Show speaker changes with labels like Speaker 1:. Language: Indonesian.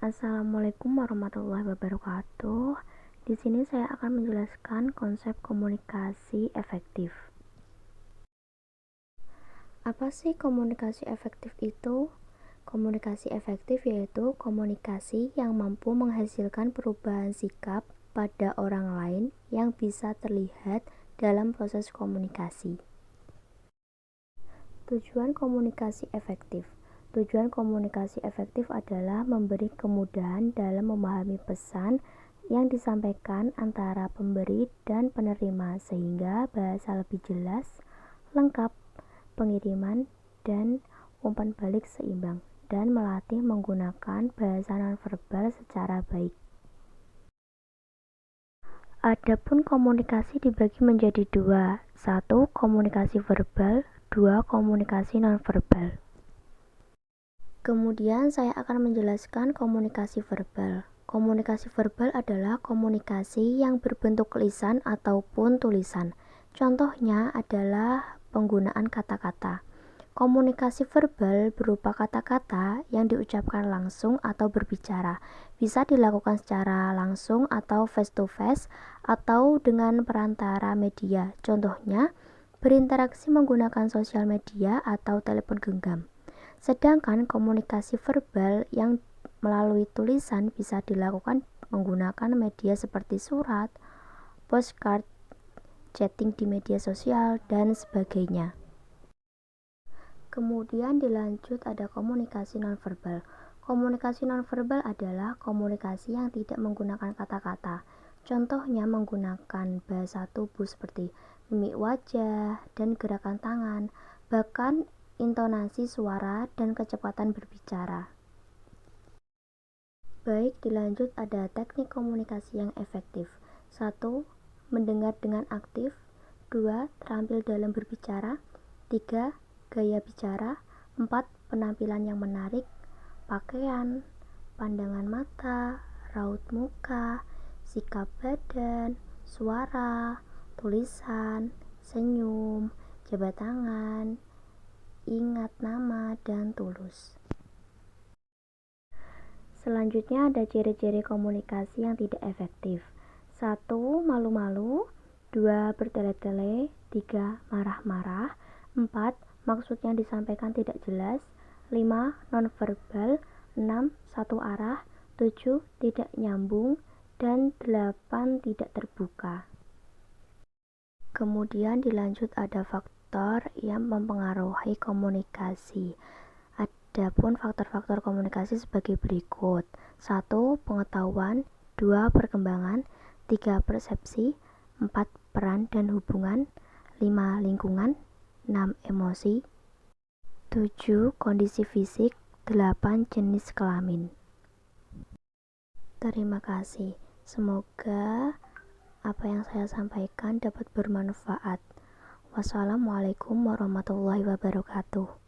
Speaker 1: Assalamualaikum warahmatullahi wabarakatuh. Di sini saya akan menjelaskan konsep komunikasi efektif. Apa sih komunikasi efektif itu? Komunikasi efektif yaitu komunikasi yang mampu menghasilkan perubahan sikap pada orang lain yang bisa terlihat dalam proses komunikasi. Tujuan komunikasi efektif. Tujuan komunikasi efektif adalah memberi kemudahan dalam memahami pesan yang disampaikan antara pemberi dan penerima sehingga bahasa lebih jelas, lengkap, pengiriman dan umpan balik seimbang, dan melatih menggunakan bahasa nonverbal secara baik. Adapun komunikasi dibagi menjadi dua, satu komunikasi verbal, dua komunikasi nonverbal. Kemudian saya akan menjelaskan komunikasi verbal. Komunikasi verbal adalah komunikasi yang berbentuk lisan ataupun tulisan. Contohnya adalah penggunaan kata-kata. Komunikasi verbal berupa kata-kata yang diucapkan langsung atau berbicara. Bisa dilakukan secara langsung atau face to face atau dengan perantara media. Contohnya, berinteraksi menggunakan sosial media atau telepon genggam. Sedangkan komunikasi verbal yang melalui tulisan bisa dilakukan menggunakan media seperti surat, postcard, chatting di media sosial, dan sebagainya. Kemudian dilanjut ada komunikasi nonverbal. Komunikasi nonverbal adalah komunikasi yang tidak menggunakan kata-kata. Contohnya menggunakan bahasa tubuh seperti mimik wajah dan gerakan tangan, bahkan intonasi suara dan kecepatan berbicara. Baik, dilanjut ada teknik komunikasi yang efektif. 1. Mendengar dengan aktif. 2. Terampil dalam berbicara. 3. Gaya bicara. 4. Penampilan yang menarik, pakaian, pandangan mata, raut muka, sikap badan, suara, tulisan, senyum, jabat tangan, ingat nama, dan tulus. Selanjutnya ada ciri-ciri komunikasi yang tidak efektif. 1. Malu-malu. 2. Bertele-tele. 3. Marah-marah. 4. Maksud yang disampaikan tidak jelas. 5. Nonverbal. 6. Satu arah. 7. Tidak nyambung. Dan 8. Tidak terbuka. Kemudian dilanjut ada faktor yang mempengaruhi komunikasi. Adapun faktor-faktor komunikasi sebagai berikut. 1. Pengetahuan. 2. Perkembangan. 3. Persepsi. 4. Peran dan hubungan. 5. Lingkungan. 6. Emosi. 7. Kondisi fisik. 8. Jenis kelamin. Terima kasih. Semoga apa yang saya sampaikan dapat bermanfaat. Wassalamualaikum warahmatullahi wabarakatuh.